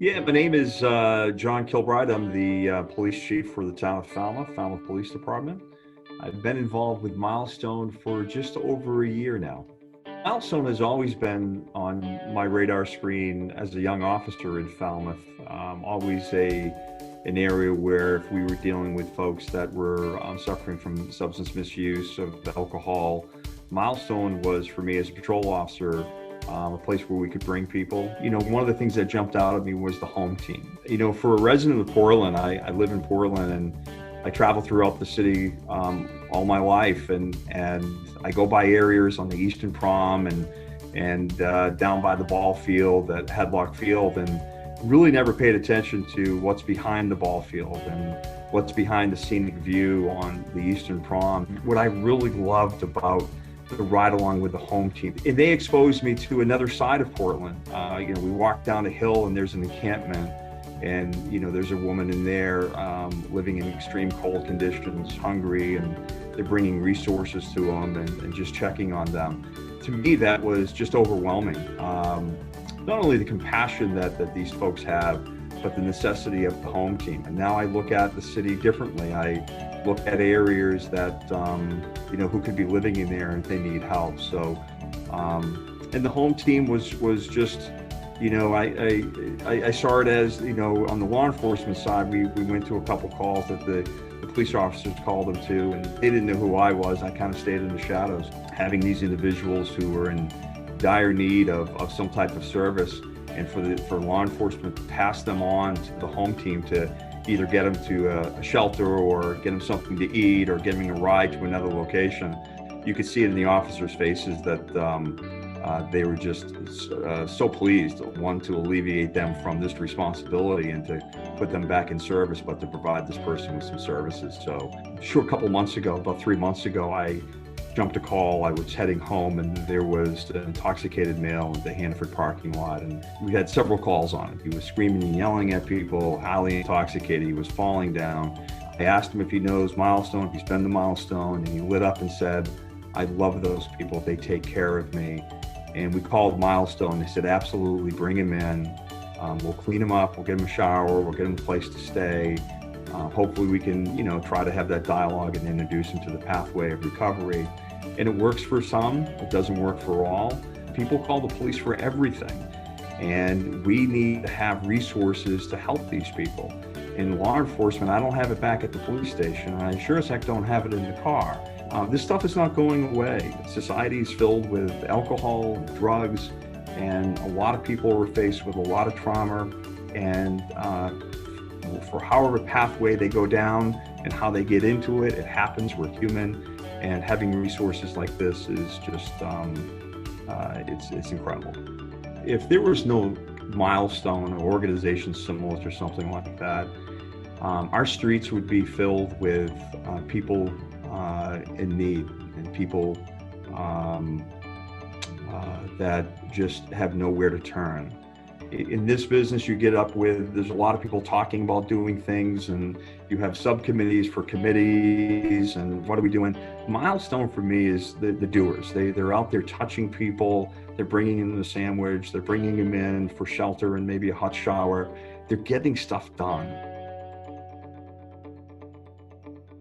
Yeah, my name is John Kilbride. I'm the police chief for the town of Falmouth Police Department. I've been involved with Milestone for just over a year now. Milestone has always been on my radar screen as a young officer in Falmouth. Always an area where if we were dealing with folks that were suffering from substance misuse of alcohol, Milestone was, for me as a patrol officer, a place where we could bring people. One of the things that jumped out at me was the home team. For a resident of Portland, I live in Portland and I travel throughout the city all my life, and I go by areas on the Eastern Prom and down by the ball field at Headlock Field, and really never paid attention to what's behind the ball field and what's behind the scenic view on the Eastern Prom. What I really loved about the ride along with the home team, and they exposed me to another side of Portland. We walk down a hill and there's an encampment, and there's a woman in there living in extreme cold conditions, hungry, and they're bringing resources to them and just checking on them. To me, that was just overwhelming. Not only the compassion that these folks have, but the necessity of the home team. And now I look at the city differently. I look at areas that, who could be living in there and they need help. So, and the home team was just, I saw it as, on the law enforcement side, we went to a couple calls that the police officers called them to, and they didn't know who I was. I kind of stayed in the shadows, having these individuals who were in dire need of some type of service, and for law enforcement to pass them on to the home team to either get them to a shelter or get them something to eat or get them a ride to another location. You could see it in the officers' faces that they were just so pleased, one, to alleviate them from this responsibility and to put them back in service, but to provide this person with some services. So sure, a couple months ago, about 3 months ago, I jumped a call. I was heading home and there was an intoxicated male in the Hannaford parking lot, and we had several calls on it. He was screaming and yelling at people, highly intoxicated. He was falling down. I asked him if he knows Milestone, if he's been to Milestone, and he lit up and said, "I love those people. They take care of me." And we called Milestone. They said, "Absolutely, bring him in. We'll clean him up. We'll get him a shower. We'll get him a place to stay. Hopefully we can, try to have that dialogue and introduce him to the pathway of recovery." And it works for some, it doesn't work for all. People call the police for everything. And we need to have resources to help these people. In law enforcement, I don't have it back at the police station, and I sure as heck don't have it in the car. This stuff is not going away. Society is filled with alcohol, drugs, and a lot of people are faced with a lot of trauma. And for however pathway they go down and how they get into it, it happens. We're human, and having resources like this is just it's incredible. If there was no Milestone or organization similar to something like that, our streets would be filled with people in need and people that just have nowhere to turn. In this business, you get up with, there's a lot of people talking about doing things, and you have subcommittees for committees and what are we doing? Milestone for me is the doers. They're out there touching people. They're bringing in the sandwich. They're bringing them in for shelter and maybe a hot shower. They're getting stuff done.